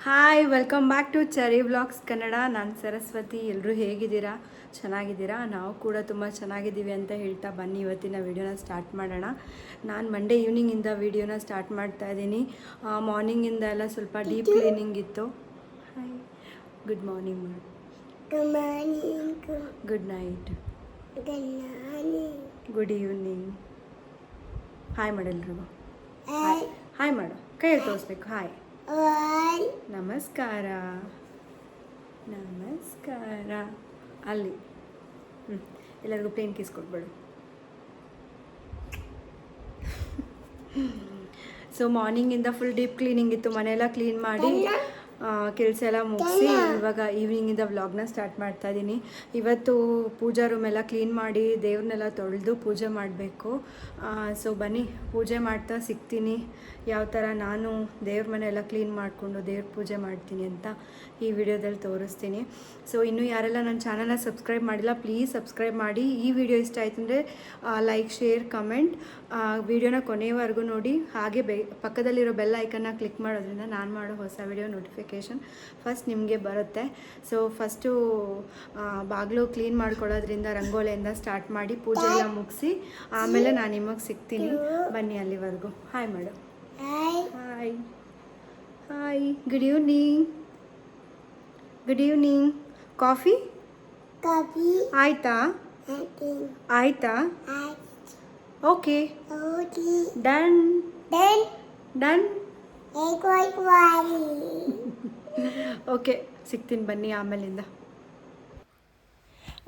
Hi welcome back to cherry vlogs Kannada. ನಾನು ಸರಸ್ವತಿ. ಎಲ್ಲರೂ ಹೇಗಿದ್ದೀರಾ? ಚೆನ್ನಾಗಿದ್ದೀರಾ? ನಾವು ಕೂಡ ತುಂಬ ಚೆನ್ನಾಗಿದ್ದೀವಿ ಅಂತ ಹೇಳ್ತಾ ಬನ್ನಿ ಇವತ್ತಿನ ವೀಡಿಯೋನ ಸ್ಟಾರ್ಟ್ ಮಾಡೋಣ. ನಾನು ಮಂಡೇ ಈವ್ನಿಂಗಿಂದ ವೀಡಿಯೋನ ಸ್ಟಾರ್ಟ್ ಮಾಡ್ತಾ ಇದ್ದೀನಿ. ಮಾರ್ನಿಂಗಿಂದ ಎಲ್ಲ ಸ್ವಲ್ಪ ಡೀಪ್ ಕ್ಲೀನಿಂಗ್ ಇತ್ತು. ಹಾಯ್, ಗುಡ್ ಮಾರ್ನಿಂಗ್ ಮಾಡಿ. Good night, good evening. Hi ಮಾಡಲ್ರಿಗೂ. ಹಾಯ್ ಮಾಡು, ಕೈಯಲ್ಲಿ ತೋರಿಸ್ಬೇಕು. ಹಾಯ್, ನಮಸ್ಕಾರ, ನಮಸ್ಕಾರ. ಅಲ್ಲಿ ಎಲ್ಲರಿಗೂ ಪ್ಲೇನ್ ಕಿಸ್ ಕೊಟ್ಬೇಡು. ಸೊ ಮಾರ್ನಿಂಗಿಂದ ಫುಲ್ ಡೀಪ್ ಕ್ಲೀನಿಂಗ್ ಇತ್ತು. ಮನೆಯೆಲ್ಲ ಕ್ಲೀನ್ ಮಾಡಿ ಕೆಲಸ ಎಲ್ಲ ಮುಗಿಸಿ ಇವಾಗ ಈವ್ನಿಂಗಿಂದ ವ್ಲಾಗ್ನ ಸ್ಟಾರ್ಟ್ ಮಾಡ್ತಾ ಇದ್ದೀನಿ. ಇವತ್ತು ಪೂಜಾ ರೂಮೆಲ್ಲ ಕ್ಲೀನ್ ಮಾಡಿ ದೇವ್ರನ್ನೆಲ್ಲ ತೊಳೆದು ಪೂಜೆ ಮಾಡಬೇಕು. ಸೊ ಬನ್ನಿ ಪೂಜೆ ಮಾಡ್ತಾ ಸಿಗ್ತೀನಿ. ಯಾವ ಥರ ನಾನು ದೇವ್ರ ಮನೆಯೆಲ್ಲ ಕ್ಲೀನ್ ಮಾಡಿಕೊಂಡು ದೇವ್ರ ಪೂಜೆ ಮಾಡ್ತೀನಿ ಅಂತ ಈ ವಿಡಿಯೋದಲ್ಲಿ ತೋರಿಸ್ತೀನಿ. ಸೊ ಇನ್ನೂ ಯಾರೆಲ್ಲ ನನ್ನ ಚಾನಲ್ನ ಸಬ್ಸ್ಕ್ರೈಬ್ ಮಾಡಿಲ್ಲ, ಪ್ಲೀಸ್ ಸಬ್ಸ್ಕ್ರೈಬ್ ಮಾಡಿ. ಈ ವಿಡಿಯೋ ಇಷ್ಟ ಆಯ್ತು ಅಂದರೆ ಲೈಕ್, ಶೇರ್, ಕಮೆಂಟ್. ವಿಡಿಯೋನ ಕೊನೆಯವರೆಗೂ ನೋಡಿ. ಹಾಗೆ ಪಕ್ಕದಲ್ಲಿರೋ ಬೆಲ್ ಐಕನ್ನ ಕ್ಲಿಕ್ ಮಾಡೋದ್ರಿಂದ ನಾನು ಮಾಡೋ ಹೊಸ ವಿಡಿಯೋ ನೋಟಿಫಿಕೇಷನ್ ಫಸ್ಟ್ ನಿಮಗೆ ಬರುತ್ತೆ. ಸೊ ಫಸ್ಟು ಬಾಗಿಲು ಕ್ಲೀನ್ ಮಾಡ್ಕೊಳ್ಳೋದ್ರಿಂದ ರಂಗೋಲಿಯಿಂದ ಸ್ಟಾರ್ಟ್ ಮಾಡಿ ಪೂಜೆ ಎಲ್ಲ ಮುಗಿಸಿ ಆಮೇಲೆ ನಾನು ನಿಮಗೆ ಸಿಗ್ತೀನಿ. ಬನ್ನಿ ಅಲ್ಲಿವರೆಗೂ. Hi madam. Hi hi, good evening. Good evening. Coffee ಆಯ್ತಾ? ಆಯ್ತಾ? Okay, done done. ಓಕೆ, ಸಿಗ್ತೀನಿ ಬನ್ನಿ ಆಮೇಲಿಂದ.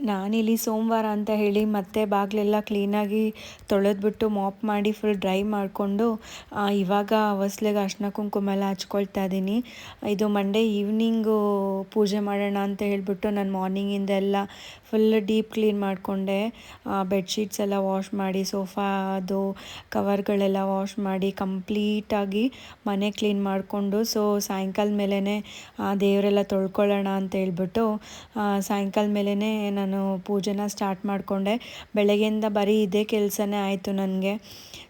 ನಾನಿಲ್ಲಿ ಸೋಮವಾರ ಅಂತ ಹೇಳಿ ಮತ್ತೆ ಬಾಗಿಲೆಲ್ಲ ಕ್ಲೀನಾಗಿ ತೊಳೆದ್ಬಿಟ್ಟು ಮಾಪ್ ಮಾಡಿ ಫುಲ್ ಡ್ರೈ ಮಾಡಿಕೊಂಡು ಇವಾಗ ಹೊಸ್ಲಿಗೆ ಅರ್ಶಿನ ಕುಂಕುಮ ಎಲ್ಲ ಹಚ್ಕೊಳ್ತಾ ಇದ್ದೀನಿ. ಇದು ಮಂಡೇ ಈವ್ನಿಂಗು ಪೂಜೆ ಮಾಡೋಣ ಅಂತ ಹೇಳಿಬಿಟ್ಟು ನಾನು ಮಾರ್ನಿಂಗಿಂದ ಎಲ್ಲ ಫುಲ್ ಡೀಪ್ ಕ್ಲೀನ್ ಮಾಡಿಕೊಂಡೆ. ಬೆಡ್ಶೀಟ್ಸ್ ಎಲ್ಲ ವಾಶ್ ಮಾಡಿ, ಸೋಫಾದು ಕವರ್ಗಳೆಲ್ಲ ವಾಶ್ ಮಾಡಿ ಕಂಪ್ಲೀಟಾಗಿ ಮನೆ ಕ್ಲೀನ್ ಮಾಡಿಕೊಂಡು, ಸೊ ಸಾಯಂಕಾಲ ಮೇಲೇ ದೇವರೆಲ್ಲ ತೊಳ್ಕೊಳ್ಳೋಣ ಅಂತ ಹೇಳ್ಬಿಟ್ಟು ಸಾಯಂಕಾಲ ಮೇಲೇ ನಾನು ಪೂಜೆನ ಸ್ಟಾರ್ಟ್ ಮಾಡಿಕೊಂಡೆ. ಬೆಳಗ್ಗೆಯಿಂದ ಬರೀ ಇದೇ ಕೆಲಸನೇ ಆಯಿತು ನನಗೆ.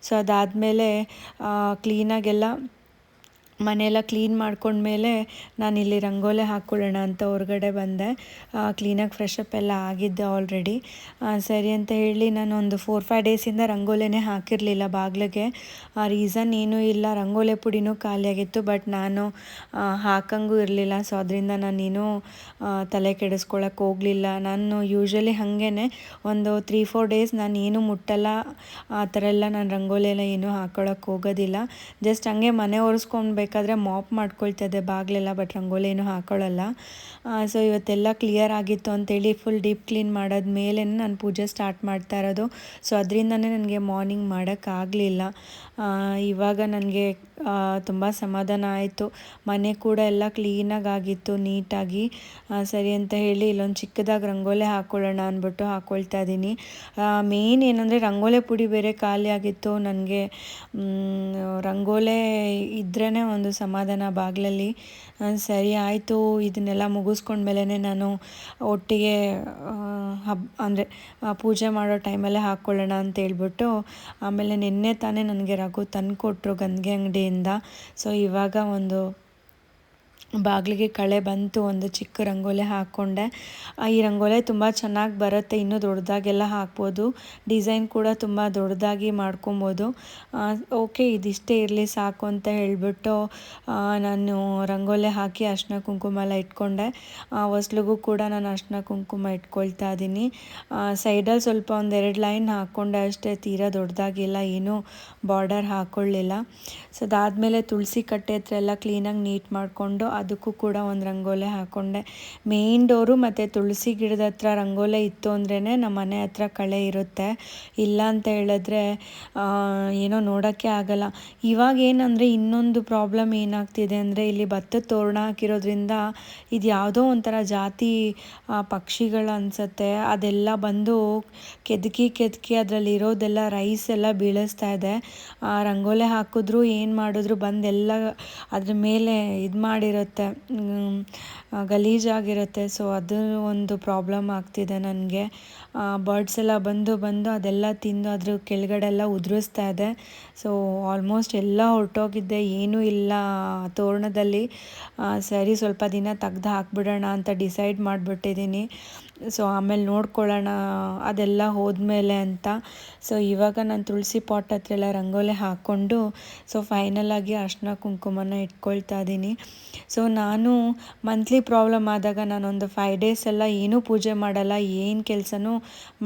ಸೊ ಅದಾದಮೇಲೆ ಕ್ಲೀನಾಗೆಲ್ಲ ಮನೆಯೆಲ್ಲ ಕ್ಲೀನ್ ಮಾಡ್ಕೊಂಡ್ಮೇಲೆ ನಾನಿಲ್ಲಿ ರಂಗೋಲಿ ಹಾಕ್ಕೊಳ್ಳೋಣ ಅಂತ ಹೊರಗಡೆ ಬಂದೆ. ಕ್ಲೀನಾಗಿ ಫ್ರೆಶಪ್ ಎಲ್ಲ ಆಗಿದ್ದೆ ಆಲ್ರೆಡಿ. ಸರಿ ಅಂತ ಹೇಳಿ ನಾನು ಒಂದು 4-5 ಡೇಸಿಂದ ರಂಗೋಲಿನೇ ಹಾಕಿರಲಿಲ್ಲ ಬಾಗಿಲಿಗೆ. ರೀಸನ್ ಏನೂ ಇಲ್ಲ, ರಂಗೋಲಿ ಪುಡಿನೂ ಖಾಲಿಯಾಗಿತ್ತು. ಬಟ್ ನಾನು ಹಾಕಂಗೂ ಇರಲಿಲ್ಲ. ಸೊ ಅದರಿಂದ ನಾನೇನು ತಲೆ ಕೆಡಿಸ್ಕೊಳಕ್ಕೆ ಹೋಗಲಿಲ್ಲ. ನಾನು ಯೂಶ್ವಲಿ ಹಾಗೇ ಒಂದು 3-4 ಡೇಸ್ ನಾನು ಏನೂ ಮುಟ್ಟಲ್ಲ. ಆ ಥರ ಎಲ್ಲ ನಾನು ರಂಗೋಲಿ ಎಲ್ಲ ಏನೂ ಹಾಕ್ಕೊಳಕ್ಕೆ ಹೋಗೋದಿಲ್ಲ. ಜಸ್ಟ್ ಹಂಗೆ ಮನೆ ಒರೆಸ್ಕೊಳ್ಬೇಕಾದ್ರೆ ಮಾಪ್ ಮಾಡ್ಕೊಳ್ತದೆ ಬಾಗಿಲೆಲ್ಲ, ಬಟ್ ರಂಗೋಲಿ ಏನೂ ಹಾಕೊಳ್ಳಲ್ಲ. ಸೊ ಇವತ್ತೆಲ್ಲ ಕ್ಲಿಯರ್ ಆಗಿತ್ತು ಅಂತೇಳಿ ಫುಲ್ ಡೀಪ್ ಕ್ಲೀನ್ ಮಾಡಾದ್ಮೇಲೆ ನಾನು ಪೂಜೆ ಸ್ಟಾರ್ಟ್ ಮಾಡ್ತಾ ಇರೋದು. ಸೊ ಅದರಿಂದನೇ ನನಗೆ ಮಾರ್ನಿಂಗ್ ಮಾಡೋಕ್ಕಾಗಲಿಲ್ಲ. ಇವಾಗ ನನಗೆ ತುಂಬ ಸಮಾಧಾನ ಆಯಿತು. ಮನೆ ಕೂಡ ಎಲ್ಲ ಕ್ಲೀನಾಗಿ ಆಗಿತ್ತು, ನೀಟಾಗಿ. ಸರಿ ಅಂತ ಹೇಳಿ ಇಲ್ಲೊಂದು ಚಿಕ್ಕದಾಗಿ ರಂಗೋಲಿ ಹಾಕ್ಕೊಳ್ಳೋಣ ಅಂದ್ಬಿಟ್ಟು ಹಾಕ್ಕೊಳ್ತಾ ಇದ್ದೀನಿ. ಮೇನ್ ಏನಂದರೆ ರಂಗೋಲಿ ಪುಡಿ ಬೇರೆ ಖಾಲಿ ಆಗಿತ್ತು ನನಗೆ. ರಂಗೋಲಿ ಇದ್ರೇ ಒಂದು ಸಮಾಧಾನ ಬಾಗಿಲಲ್ಲಿ. ಸರಿ ಆಯಿತು, ಇದನ್ನೆಲ್ಲ ಮುಗಿಸ್ಕೊಂಡ್ಮೇಲೆ ನಾನು ಒಟ್ಟಿಗೆ ಅಂದರೆ ಪೂಜೆ ಮಾಡೋ ಟೈಮಲ್ಲೇ ಹಾಕ್ಕೊಳ್ಳೋಣ ಅಂತ ಹೇಳ್ಬಿಟ್ಟು ಆಮೇಲೆ ನಿನ್ನೆ ತಾನೇ ನನಗೆ ರಘು ತಂದು ಕೊಟ್ಟರು ಗಂಧಿಗೆ ಅಂಗಡಿಯಿಂದ. ಸೊ ಇವಾಗ ಒಂದು ಬಾಗಿಲಿಗೆ ಕಳೆ ಬಂತು, ಒಂದು ಚಿಕ್ಕ ರಂಗೋಲಿ ಹಾಕ್ಕೊಂಡೆ. ಈ ರಂಗೋಲಿ ತುಂಬ ಚೆನ್ನಾಗಿ ಬರುತ್ತೆ, ಇನ್ನೂ ದೊಡ್ಡದಾಗೆಲ್ಲ ಹಾಕ್ಬೋದು. ಡಿಸೈನ್ ಕೂಡ ತುಂಬ ದೊಡ್ಡದಾಗಿ ಮಾಡ್ಕೊಬೋದು. ಓಕೆ, ಇದಿಷ್ಟೇ ಇರಲಿ ಸಾಕು ಅಂತ ಹೇಳಿಬಿಟ್ಟು ನಾನು ರಂಗೋಲಿ ಹಾಕಿ ಅರ್ಶಿನ ಕುಂಕುಮ ಎಲ್ಲ ಇಟ್ಕೊಂಡೆ. ಹೊಸ್ಲಿಗೂ ಕೂಡ ನಾನು ಅರ್ಶಿನ ಕುಂಕುಮ ಇಟ್ಕೊಳ್ತಾ ಇದ್ದೀನಿ. ಸೈಡಲ್ಲಿ ಸ್ವಲ್ಪ 1-2 ಲೈನ್ ಹಾಕ್ಕೊಂಡೆ ಅಷ್ಟೇ, ತೀರಾ ದೊಡ್ಡದಾಗಿಲ್ಲ, ಏನೂ ಬಾರ್ಡರ್ ಹಾಕ್ಕೊಳ್ಳಿಲ್ಲ. ಸೊ ಅದಾದಮೇಲೆ ತುಳಸಿ ಕಟ್ಟೆ ಹತ್ರ ಎಲ್ಲ ಕ್ಲೀನಾಗಿ ನೀಟ್ ಮಾಡಿಕೊಂಡು ಅದಕ್ಕೂ ಕೂಡ ಒಂದು ರಂಗೋಲಿ ಹಾಕ್ಕೊಂಡೆ. ಮೇನ್ ಡೋರು ಮತ್ತು ತುಳಸಿ ಗಿಡದ ಹತ್ರ ರಂಗೋಲಿ ಇತ್ತು ಅಂದ್ರೇ ನಮ್ಮ ಮನೆ ಹತ್ರ ಕಳೆ ಇರುತ್ತೆ. ಇಲ್ಲ ಅಂತ ಹೇಳಿದ್ರೆ ಏನೋ ನೋಡೋಕ್ಕೆ ಆಗಲ್ಲ. ಇವಾಗ ಏನಂದರೆ ಇನ್ನೊಂದು ಪ್ರಾಬ್ಲಮ್ ಏನಾಗ್ತಿದೆ ಅಂದರೆ ಇಲ್ಲಿ ಭತ್ತದ ತೋರಣ ಹಾಕಿರೋದ್ರಿಂದ ಇದು ಯಾವುದೋ ಒಂಥರ ಜಾತಿ ಪಕ್ಷಿಗಳು ಅನಿಸುತ್ತೆ. ಅದೆಲ್ಲ ಬಂದು ಕೆದಕಿ ಅದರಲ್ಲಿ ಇರೋದೆಲ್ಲ ರೈಸ್ ಎಲ್ಲ ಬೀಳಿಸ್ತಾ ಇದೆ. ರಂಗೋಲಿ ಹಾಕಿದ್ರು ಏನು ಮಾಡಿದ್ರು ಬಂದೆಲ್ಲ ಅದ್ರ ಮೇಲೆ ಇದು ಮಾಡಿರುತ್ತೆ. ಇರುತ್ತೆ, ಗಲೀಜಾಗಿರುತ್ತೆ. ಸೊ ಅದು ಒಂದು ಪ್ರಾಬ್ಲಮ್ ಆಗ್ತಿದೆ ನನಗೆ. ಬರ್ಡ್ಸ್ ಎಲ್ಲ ಬಂದು ಬಂದು ಅದೆಲ್ಲ ತಿಂದು ಅದ್ರ ಕೆಳಗಡೆ ಎಲ್ಲ ಉದುರಿಸ್ತಾ ಇದೆ. ಸೊ ಆಲ್ಮೋಸ್ಟ್ ಎಲ್ಲ ಹೊರಟೋಗಿದ್ದೆ, ಏನೂ ಇಲ್ಲ ತೋರಣದಲ್ಲಿ. ಸರಿ ಸ್ವಲ್ಪ ದಿನ ತೆಗ್ದು ಹಾಕ್ಬಿಡೋಣ ಅಂತ ಡಿಸೈಡ್ ಮಾಡಿಬಿಟ್ಟಿದ್ದೀನಿ. ಸೊ ಆಮೇಲೆ ನೋಡ್ಕೊಳ್ಳೋಣ ಅದೆಲ್ಲ ಹೋದ್ಮೇಲೆ ಅಂತ. ಸೊ ಇವಾಗ ನಾನು ತುಳಸಿ ಪಾಟ್ ಹತ್ರ ಎಲ್ಲ ರಂಗೋಲಿ ಹಾಕ್ಕೊಂಡು ಸೊ ಫೈನಲಾಗಿ ಅರಿಶಿನ ಕುಂಕುಮನ ಇಟ್ಕೊಳ್ತಾ ಇದ್ದೀನಿ. ಸೊ ನಾನು ಮಂತ್ಲಿ ಪ್ರಾಬ್ಲಮ್ ಆದಾಗ ನಾನೊಂದು 5 ಡೇಸ್ ಎಲ್ಲ ಏನೂ ಪೂಜೆ ಮಾಡಲ್ಲ, ಏನು ಕೆಲಸನೂ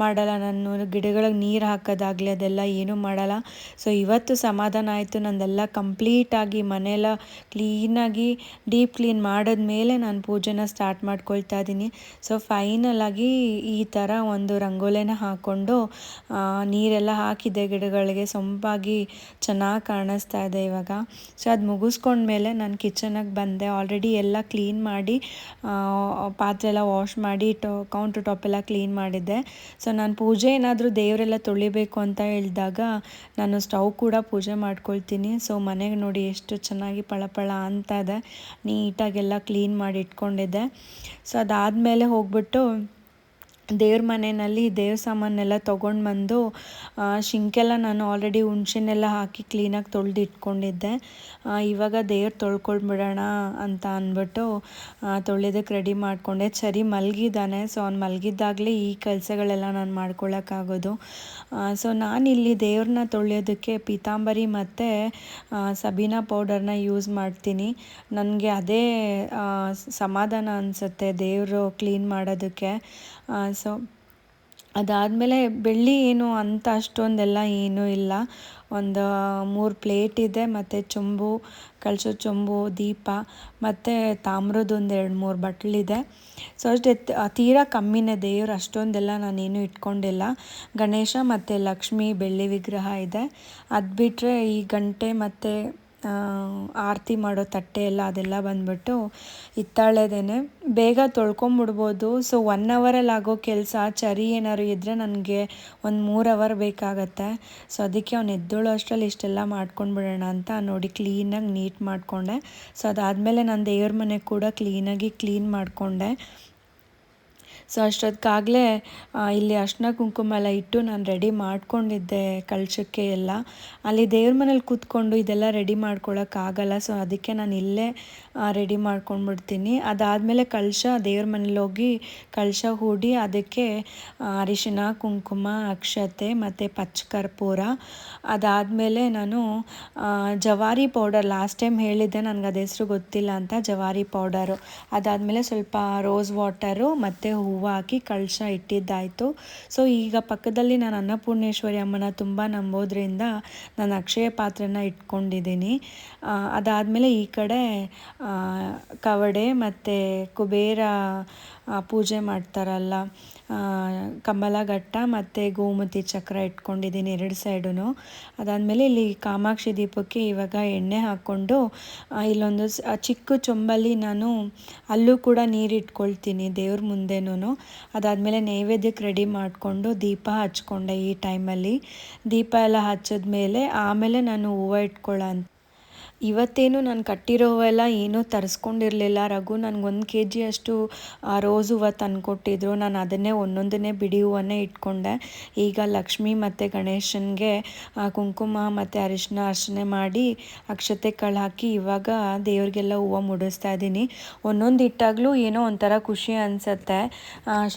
ಮಾಡಲ್ಲ. ನಾನು ಗಿಡಗಳಿಗೆ ನೀರು ಹಾಕೋದಾಗಲಿ ಅದೆಲ್ಲ ಏನೂ ಮಾಡಲ್ಲ. ಸೊ ಇವತ್ತು ಸಮಾಧಾನ ಆಯಿತು, ನಂದೆಲ್ಲ ಕಂಪ್ಲೀಟಾಗಿ ಮನೆಯೆಲ್ಲ ಕ್ಲೀನಾಗಿ ಡೀಪ್ ಕ್ಲೀನ್ ಮಾಡಿದ್ಮೇಲೆ ನಾನು ಪೂಜೆನ ಸ್ಟಾರ್ಟ್ ಮಾಡ್ಕೊಳ್ತಾ ಇದ್ದೀನಿ. ಸೊ ಫೈನಲಾಗಿ ಈ ಥರ ಒಂದು ರಂಗೋಲಿನ ಹಾಕ್ಕೊಂಡು ನೀರೆಲ್ಲ ಹಾಕಿದ್ದೆ ಗಿಡಗಳಿಗೆ, ಸೊಂಪಾಗಿ ಚೆನ್ನಾಗಿ ಕಾಣಿಸ್ತಾ ಇದೆ ಇವಾಗ. ಸೊ ಅದು ಮುಗಿಸ್ಕೊಂಡ್ಮೇಲೆ ನಾನು ಕಿಚನಿಗೆ ಬಂದೆ. ಆಲ್ರೆಡಿ ಎಲ್ಲ ಕ್ಲೀನ್ ಮಾಡಿ ಪಾತ್ರೆ ಎಲ್ಲ ವಾಶ್ ಮಾಡಿ ಕೌಂಟರ್ ಟಾಪ್ ಎಲ್ಲ ಕ್ಲೀನ್ ಮಾಡಿದ್ದೆ. ಸೊ ನಾನು ಪೂಜೆ ಏನಾದರೂ ದೇವರೆಲ್ಲ ತೊಳಿಬೇಕು ಅಂತ ಹೇಳಿದಾಗ ನಾನು ಸ್ಟವ್ ಕೂಡ ಪೂಜೆ ಮಾಡ್ಕೊಳ್ತೀನಿ. ಸೊ ಮನೆಗೆ ನೋಡಿ ಎಷ್ಟು ಚೆನ್ನಾಗಿ ಪಳಪಳ ಅಂತ ಇದೆ, ನೀಟಾಗೆಲ್ಲ ಕ್ಲೀನ್ ಮಾಡಿ ಇಟ್ಕೊಂಡಿದ್ದೆ. ಸೊ ಅದಾದಮೇಲೆ ಹೋಗ್ಬಿಟ್ಟು ದೇವ್ರ ಮನೆಯಲ್ಲಿ ದೇವ್ರ ಸಾಮಾನೆಲ್ಲ ತೊಗೊಂಡು ಬಂದು ಶಿಂಕೆಲ್ಲ ನಾನು ಆಲ್ರೆಡಿ ಹುಣ್ಸೆನೆಲ್ಲ ಹಾಕಿ ಕ್ಲೀನಾಗಿ ತೊಳೆದು ಇಟ್ಕೊಂಡಿದ್ದೆ. ಇವಾಗ ದೇವ್ರು ತೊಳ್ಕೊಂಡ್ಬಿಡೋಣ ಅಂತ ಅಂದ್ಬಿಟ್ಟು ತೊಳೆಯೋದಕ್ಕೆ ರೆಡಿ ಮಾಡಿಕೊಂಡೆ. ಸರಿ ಮಲಗಿದ್ದಾನೆ. ಸೊ ಅವ್ನು ಮಲಗಿದ್ದಾಗಲೇ ಈ ಕೆಲಸಗಳೆಲ್ಲ ನಾನು ಮಾಡ್ಕೊಳ್ಳೋಕ್ಕಾಗೋದು. ಸೊ ನಾನಿಲ್ಲಿ ದೇವ್ರನ್ನ ತೊಳೆಯೋದಕ್ಕೆ ಪೀತಾಂಬರಿ ಮತ್ತು ಸಬೀನಾ ಪೌಡರ್ನ ಯೂಸ್ ಮಾಡ್ತೀನಿ. ನನಗೆ ಅದೇ ಸಮಾಧಾನ ಅನಿಸುತ್ತೆ ದೇವರು ಕ್ಲೀನ್ ಮಾಡೋದಕ್ಕೆ. ಸೊ ಅದಾದಮೇಲೆ ಬೆಳ್ಳಿ ಏನು ಅಂತ ಅಷ್ಟೊಂದೆಲ್ಲ ಏನೂ ಇಲ್ಲ. ಒಂದು 3 ಪ್ಲೇಟ್ ಇದೆ, ಮತ್ತು ಚೊಂಬು, ಕಳಶದ ಚೊಂಬು, ದೀಪ ಮತ್ತು ತಾಮ್ರದೊಂದು 2-3 ಬಟ್ಲಿದೆ. ಸೊ ಅಷ್ಟೇ, ತೀರಾ ಕಮ್ಮಿನೇ. ದೇವರು ಅಷ್ಟೊಂದೆಲ್ಲ ನಾನೇನು ಇಟ್ಕೊಂಡಿಲ್ಲ. ಗಣೇಶ ಮತ್ತು ಲಕ್ಷ್ಮಿ ಬೆಳ್ಳಿ ವಿಗ್ರಹ ಇದೆ. ಅದು ಬಿಟ್ಟರೆ ಈ ಗಂಟೆ ಮತ್ತು ಆರತಿ ಮಾಡೋ ತಟ್ಟೆ ಎಲ್ಲ ಅದೆಲ್ಲ ಬಂದ್ಬಿಟ್ಟು ಹಿತ್ತಾಳೆದೇನೆ. ಬೇಗ ತೊಳ್ಕೊಂಬಿಡ್ಬೋದು. ಸೊ 1 ಅವರಲ್ಲಿ ಆಗೋ ಕೆಲಸ ಚರಿ ಏನಾದ್ರು ಇದ್ದರೆ ನನಗೆ ಒಂದು 3 ಅವರ್ ಬೇಕಾಗತ್ತೆ. ಸೊ ಅದಕ್ಕೆ ಅವ್ನು ಎದ್ದೇಳೋ ಅಷ್ಟರಲ್ಲಿ ಇಷ್ಟೆಲ್ಲ ಮಾಡ್ಕೊಂಡ್ಬಿಡೋಣ ಅಂತ ನೋಡಿ ಕ್ಲೀನಾಗಿ ನೀಟ್ ಮಾಡಿಕೊಂಡೆ. ಸೊ ಅದಾದಮೇಲೆ ನಾನು ದೇವ್ರ ಮನೆ ಕೂಡ ಕ್ಲೀನಾಗಿ ಕ್ಲೀನ್ ಮಾಡಿಕೊಂಡೆ. ಸೊ ಅಷ್ಟೊತ್ತಿಗಾಗಲೇ ಇಲ್ಲಿ ಅರಿಶಿನ ಕುಂಕುಮ ಎಲ್ಲ ಇಟ್ಟು ನಾನು ರೆಡಿ ಮಾಡ್ಕೊಂಡಿದ್ದೆ ಕಳಶಕ್ಕೆ ಎಲ್ಲ. ಅಲ್ಲಿ ದೇವ್ರ ಮನೇಲಿ ಕೂತ್ಕೊಂಡು ಇದೆಲ್ಲ ರೆಡಿ ಮಾಡ್ಕೊಳ್ಳೋಕ್ಕಾಗಲ್ಲ. ಸೊ ಅದಕ್ಕೆ ನಾನು ಇಲ್ಲೇ ರೆಡಿ ಮಾಡ್ಕೊಂಡ್ಬಿಡ್ತೀನಿ. ಅದಾದಮೇಲೆ ಕಳಶ ದೇವ್ರ ಮನೇಲಿ ಹೋಗಿ ಕಳಶ ಹೂಡಿ ಅದಕ್ಕೆ ಅರಿಶಿನ ಕುಂಕುಮ, ಅಕ್ಷತೆ ಮತ್ತು ಪಚ್ಚಕರ್ಪೂರ. ಅದಾದಮೇಲೆ ನಾನು ಜವಾರಿ ಪೌಡರ್ ಲಾಸ್ಟ್ ಟೈಮ್ ಹೇಳಿದ್ದೆ, ನನಗೆ ಅದು ಹೆಸರು ಗೊತ್ತಿಲ್ಲ ಅಂತ, ಜವಾರಿ ಪೌಡರು. ಅದಾದಮೇಲೆ ಸ್ವಲ್ಪ ರೋಸ್ ವಾಟರು ಮತ್ತು ಹೂವು ಹಾಕಿ ಕಳಶ ಇಟ್ಟಿದ್ದಾಯಿತು. ಸೊ ಈಗ ಪಕ್ಕದಲ್ಲಿ ನಾನು ಅನ್ನಪೂರ್ಣೇಶ್ವರಿ ಅಮ್ಮನ ತುಂಬ ನಂಬೋದ್ರಿಂದ ನಾನು ಅಕ್ಷಯ ಪಾತ್ರೆನ ಇಟ್ಕೊಂಡಿದ್ದೀನಿ. ಅದಾದಮೇಲೆ ಈ ಕಡೆ ಕವಡೆ ಮತ್ತು ಕುಬೇರ ಪೂಜೆ ಮಾಡ್ತಾರಲ್ಲ ಕಮಲಘಟ್ಟ ಮತ್ತು ಗೋಮತಿ ಚಕ್ರ ಇಟ್ಕೊಂಡಿದ್ದೀನಿ 2 ಸೈಡೂ. ಅದಾದಮೇಲೆ ಇಲ್ಲಿ ಕಾಮಾಕ್ಷಿ ದೀಪಕ್ಕೆ ಇವಾಗ ಎಣ್ಣೆ ಹಾಕ್ಕೊಂಡು ಇಲ್ಲೊಂದು ಚಿಕ್ಕ ಚೊಂಬಲ್ಲಿ ನಾನು ಅಲ್ಲೂ ಕೂಡ ನೀರು ಇಟ್ಕೊಳ್ತೀನಿ ದೇವ್ರ ಮುಂದೆನೂ. ಅದಾದಮೇಲೆ ನೈವೇದ್ಯಕ್ಕೆ ರೆಡಿ ಮಾಡಿಕೊಂಡು ದೀಪ ಹಚ್ಕೊಂಡೆ. ಈ ಟೈಮಲ್ಲಿ ದೀಪ ಎಲ್ಲ ಹಚ್ಚಿದ್ಮೇಲೆ ಆಮೇಲೆ ನಾನು ಹೂವು ಇಟ್ಕೊಳ್ಳೋ ಇವತ್ತೇನು ನಾನು ಕಟ್ಟಿರೋ ಹೂವೆಲ್ಲ ಏನೂ ತರಿಸ್ಕೊಂಡಿರಲಿಲ್ಲ. ರಘು ನನಗೆ 1 kg ಅಷ್ಟು ರೋಸ್ ಹೂವು ತಂದುಕೊಟ್ಟಿದ್ರು. ನಾನು ಅದನ್ನೇ ಒಂದೊಂದನ್ನೇ ಬಿಡಿ ಹೂವನ್ನೇ ಇಟ್ಕೊಂಡೆ. ಈಗ ಲಕ್ಷ್ಮಿ ಮತ್ತು ಗಣೇಶನಿಗೆ ಕುಂಕುಮ ಮತ್ತು ಅರಿಶಿನ ಅರ್ಚನೆ ಮಾಡಿ ಅಕ್ಷತೆ ಕಾಳು ಹಾಕಿ ಇವಾಗ ದೇವ್ರಿಗೆಲ್ಲ ಹೂವು ಮುಡಿಸ್ತಾ ಇದ್ದೀನಿ. ಒಂದೊಂದು ಇಟ್ಟಾಗಲೂ ಏನೋ ಒಂಥರ ಖುಷಿ ಅನಿಸುತ್ತೆ.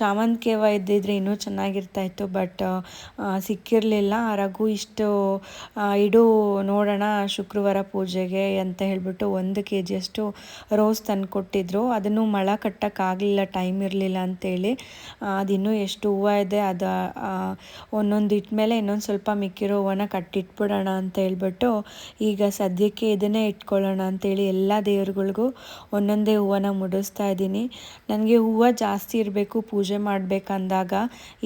ಶಾಮಂತಿಗೆ ಹೂವು ಇದ್ದಿದ್ರೆ ಇನ್ನೂ ಚೆನ್ನಾಗಿರ್ತಾಯಿತ್ತು, ಬಟ್ ಸಿಕ್ಕಿರಲಿಲ್ಲ. ರಘು ಇಷ್ಟು ಇಡು ನೋಡೋಣ ಶುಕ್ರವಾರ ಪೂಜೆಗೆ ಅಂತ ಹೇಳಿಬಿಟ್ಟು 1 kg ಅಷ್ಟು ರೋಸ್ ತಂದುಕೊಟ್ಟಿದ್ರು. ಅದನ್ನು ಮೊಳ ಕಟ್ಟೋಕ್ಕಾಗಲಿಲ್ಲ, ಟೈಮ್ ಇರಲಿಲ್ಲ ಅಂತೇಳಿ. ಅದಿನ್ನೂ ಎಷ್ಟು ಹೂವು ಇದೆ ಅದು ಒಂದೊಂದು ಇಟ್ಮೇಲೆ ಇನ್ನೊಂದು ಸ್ವಲ್ಪ ಮಿಕ್ಕಿರೋ ಹೂವನ್ನ ಕಟ್ಟಿಟ್ಬಿಡೋಣ ಅಂತ ಹೇಳ್ಬಿಟ್ಟು ಈಗ ಸದ್ಯಕ್ಕೆ ಇದನ್ನೇ ಇಟ್ಕೊಳ್ಳೋಣ ಅಂತೇಳಿ ಎಲ್ಲ ದೇವ್ರುಗಳಿಗೂ ಒಂದೊಂದೇ ಹೂವನ್ನ ಮುಡಿಸ್ತಾ ಇದ್ದೀನಿ. ನನಗೆ ಹೂವು ಜಾಸ್ತಿ ಇರಬೇಕು ಪೂಜೆ ಮಾಡಬೇಕಂದಾಗ.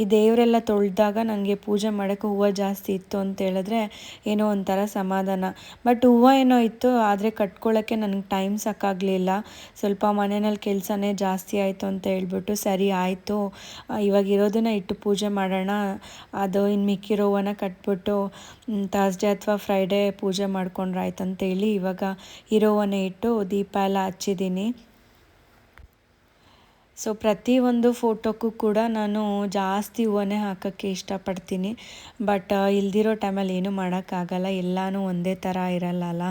ಈ ದೇವರೆಲ್ಲ ತೊಳೆದಾಗ ನನಗೆ ಪೂಜೆ ಮಾಡೋಕ್ಕೆ ಹೂವು ಜಾಸ್ತಿ ಇತ್ತು ಅಂತ ಹೇಳಿದ್ರೆ ಏನೋ ಒಂಥರ ಸಮಾಧಾನ. ಬಟ್ ಹೂವು ಏನೋ ಇತ್ತು, ಆದರೆ ಕಟ್ಕೊಳ್ಳೋಕ್ಕೆ ನನಗೆ ಟೈಮ್ ಸಾಕಾಗಲಿಲ್ಲ. ಸ್ವಲ್ಪ ಮನೆಯಲ್ಲಿ ಕೆಲಸನೇ ಜಾಸ್ತಿ ಆಯಿತು ಅಂತ ಹೇಳ್ಬಿಟ್ಟು ಸರಿ ಆಯಿತು, ಇವಾಗ ಇರೋದನ್ನು ಇಟ್ಟು ಪೂಜೆ ಮಾಡೋಣ, ಅದು ಇನ್ನು ಮಿಕ್ಕಿರೋ ಹೂವನ್ನ ಕಟ್ಬಿಟ್ಟು ಥರ್ಸ್ಡೇ ಅಥವಾ ಫ್ರೈಡೇ ಪೂಜೆ ಮಾಡ್ಕೊಂಡ್ರೆ ಆಯ್ತು ಅಂತೇಳಿ ಇವಾಗ ಇರೋ ಹೂವನ್ನೇ ಇಟ್ಟು ದೀಪ ಎಲ್ಲ ಹಚ್ಚಿದ್ದೀನಿ. ಸೊ ಪ್ರತಿಯೊಂದು ಫೋಟೋಕ್ಕೂ ಕೂಡ ನಾನು ಜಾಸ್ತಿ ಹೂವನ್ನೇ ಹಾಕೋಕ್ಕೆ ಇಷ್ಟಪಡ್ತೀನಿ. ಬಟ್ ಇಲ್ದಿರೋ ಟೈಮಲ್ಲಿ ಏನೂ ಮಾಡೋಕ್ಕಾಗಲ್ಲ, ಎಲ್ಲನೂ ಒಂದೇ ಥರ ಇರಲ್ಲ.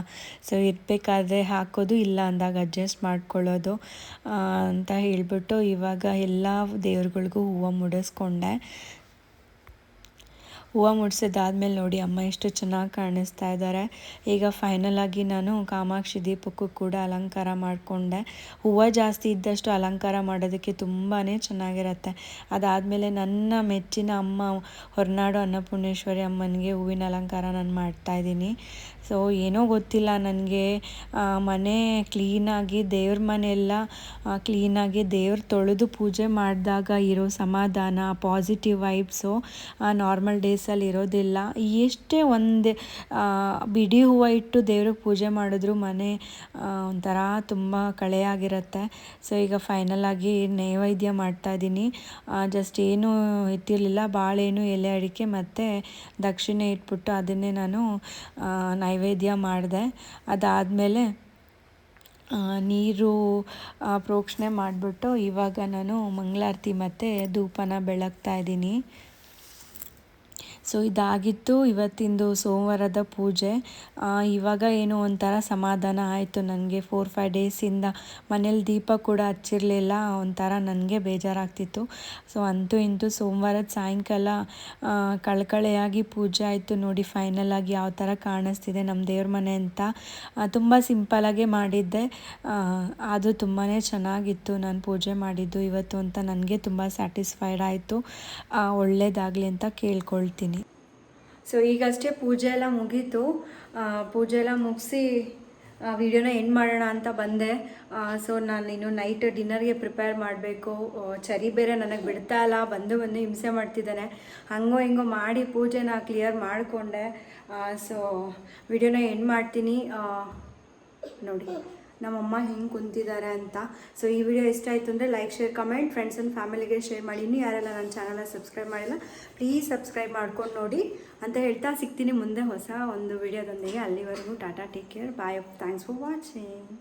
ಸೊ ಇರಬೇಕಾದ್ರೆ ಹಾಕೋದು, ಇಲ್ಲ ಅಂದಾಗ ಅಡ್ಜಸ್ಟ್ ಮಾಡ್ಕೊಳ್ಳೋದು ಅಂತ ಹೇಳಿಬಿಟ್ಟು ಇವಾಗ ಎಲ್ಲ ದೇವ್ರುಗಳಿಗೂ ಹೂವು ಮುಡಿಸ್ಕೊಂಡೆ. ಹೂವು ಮುಡಿಸಿದಾದ್ಮೇಲೆ ನೋಡಿ ಅಮ್ಮ ಎಷ್ಟು ಚೆನ್ನಾಗಿ ಕಾಣಿಸ್ತಾ ಇದ್ದಾರೆ. ಈಗ ಫೈನಲಾಗಿ ನಾನು ಕಾಮಾಕ್ಷಿ ದೀಪಕ್ಕೂ ಕೂಡ ಅಲಂಕಾರ ಮಾಡಿಕೊಂಡೆ. ಹೂವು ಜಾಸ್ತಿ ಇದ್ದಷ್ಟು ಅಲಂಕಾರ ಮಾಡೋದಕ್ಕೆ ತುಂಬಾ ಚೆನ್ನಾಗಿರುತ್ತೆ. ಅದಾದಮೇಲೆ ನನ್ನ ಮೆಚ್ಚಿನ ಅಮ್ಮ ಹೊರನಾಡು ಅನ್ನಪೂರ್ಣೇಶ್ವರಿ ಅಮ್ಮನಿಗೆ ಹೂವಿನ ಅಲಂಕಾರ ನಾನು ಮಾಡ್ತಾಯಿದ್ದೀನಿ. ಸೊ ಏನೋ ಗೊತ್ತಿಲ್ಲ ನನಗೆ, ಮನೆ ಕ್ಲೀನಾಗಿ ದೇವ್ರ ಮನೆಯೆಲ್ಲ ಕ್ಲೀನಾಗಿ ದೇವ್ರ ತೊಳೆದು ಪೂಜೆ ಮಾಡಿದಾಗ ಇರೋ ಸಮಾಧಾನ, ಪಾಸಿಟಿವ್ ವೈಬ್ಸು ನಾರ್ಮಲ್ ಡೇಸಲ್ಲಿ ಇರೋದಿಲ್ಲ. ಎಷ್ಟೇ ಒಂದು ಬಿಡಿ ಹೂವು ಇಟ್ಟು ದೇವ್ರಿಗೆ ಪೂಜೆ ಮಾಡಿದ್ರು ಮನೆ ಒಂಥರ ತುಂಬ ಕಳೆಯಾಗಿರುತ್ತೆ. ಸೊ ಈಗ ಫೈನಲಾಗಿ ನೈವೇದ್ಯ ಮಾಡ್ತಾಯಿದ್ದೀನಿ. ಜಸ್ಟ್ ಏನೂ ಇಟ್ಟಿರಲಿಲ್ಲ, ಬಾಳೆಹಣ್ಣು, ಎಲೆ ಅಡಿಕೆ ಮತ್ತು ದಕ್ಷಿಣೆ ಇಟ್ಬಿಟ್ಟು ಅದನ್ನೇ ನಾನು ನೈವೇದ್ಯ ಮಾಡಿದೆ. ಅದಾದಮೇಲೆ ನೀರು ಪ್ರೋಕ್ಷಣೆ ಮಾಡಿಬಿಟ್ಟು ಇವಾಗ ನಾನು ಮಂಗಳಾರತಿ ಮತ್ತು ಧೂಪನ ಬೆಳಗ್ತಾ ಇದ್ದೀನಿ. ಸೊ ಇದಾಗಿತ್ತು ಇವತ್ತಿಂದು ಸೋಮವಾರದ ಪೂಜೆ. ಇವಾಗ ಏನೋ ಒಂಥರ ಸಮಾಧಾನ ಆಯಿತು ನನಗೆ. 4-5 ಡೇಸಿಂದ ಮನೇಲಿ ದೀಪ ಕೂಡ ಹಚ್ಚಿರಲಿಲ್ಲ, ಒಂಥರ ನನಗೆ ಬೇಜಾರಾಗ್ತಿತ್ತು. ಸೊ ಅಂತೂ ಇಂತೂ ಸೋಮವಾರದ ಸಾಯಂಕಾಲ ಕಳಕಳೆಯಾಗಿ ಪೂಜೆ ಆಯಿತು. ನೋಡಿ ಫೈನಲಾಗಿ ಯಾವ ಥರ ಕಾಣಿಸ್ತಿದೆ ನಮ್ಮ ದೇವ್ರ ಮನೆ ಅಂತ. ತುಂಬ ಸಿಂಪಲಾಗೆ ಮಾಡಿದ್ದೆ, ಅದು ತುಂಬಾ ಚೆನ್ನಾಗಿತ್ತು ನಾನು ಪೂಜೆ ಮಾಡಿದ್ದು ಇವತ್ತು ಅಂತ ನನಗೆ ತುಂಬ ಸ್ಯಾಟಿಸ್ಫೈಡ್ ಆಯಿತು. ಒಳ್ಳೆಯದಾಗಲಿ ಅಂತ ಕೇಳ್ಕೊಳ್ತೀನಿ. ಸೊ ಈಗಷ್ಟೇ ಪೂಜೆ ಎಲ್ಲ ಮುಗೀತು. ಪೂಜೆ ಎಲ್ಲ ಮುಗಿಸಿ ವಿಡಿಯೋನ ಎಂಡ್ ಮಾಡೋಣ ಅಂತ ಬಂದೆ. ಸೊ ನಾನು ಇನ್ನು ನೈಟ್ ಡಿನ್ನರ್ಗೆ ಪ್ರಿಪೇರ್ ಮಾಡಬೇಕು. ಚರಿ ಬೇರೆ ನನಗೆ ಬಿಡ್ತಾ ಇಲ್ಲ, ಬಂದು ಹಿಂಸೆ ಮಾಡ್ತಿದ್ದಾನೆ. ಹಂಗೋ ಹಿಂಗೋ ಮಾಡಿ ಪೂಜೆನ ಕ್ಲಿಯರ್ ಮಾಡಿಕೊಂಡೆ. ಸೊ ವಿಡಿಯೋನ ಎಂಡ್ ಮಾಡ್ತೀನಿ. ನೋಡಿ ನಮ್ಮಮ್ಮ ಹೆಂಗೆ ಕುಂತಿದ್ದಾರೆ ಅಂತ. ಸೊ ಈ ವಿಡಿಯೋ ಇಷ್ಟ ಆಯಿತು ಅಂದರೆ like, share, comment, friends and ಫ್ಯಾಮಿಲಿಗೆ ಶೇರ್ ಮಾಡಿ. ಇನ್ನೂ ಯಾರೆಲ್ಲ ನನ್ನ ಚಾನಲ್ನ ಸಬ್ಸ್ಕ್ರೈಬ್ ಮಾಡಿಲ್ಲ ಪ್ಲೀಸ್ ಸಬ್ಸ್ಕ್ರೈಬ್ ಮಾಡ್ಕೊಂಡು ನೋಡಿ ಅಂತ ಹೇಳ್ತಾ ಸಿಗ್ತೀನಿ ಮುಂದೆ ಹೊಸ ಒಂದು ವಿಡಿಯೋದೊಂದಿಗೆ. ಅಲ್ಲಿವರೆಗೂ tata, take care, bye, thanks for watching.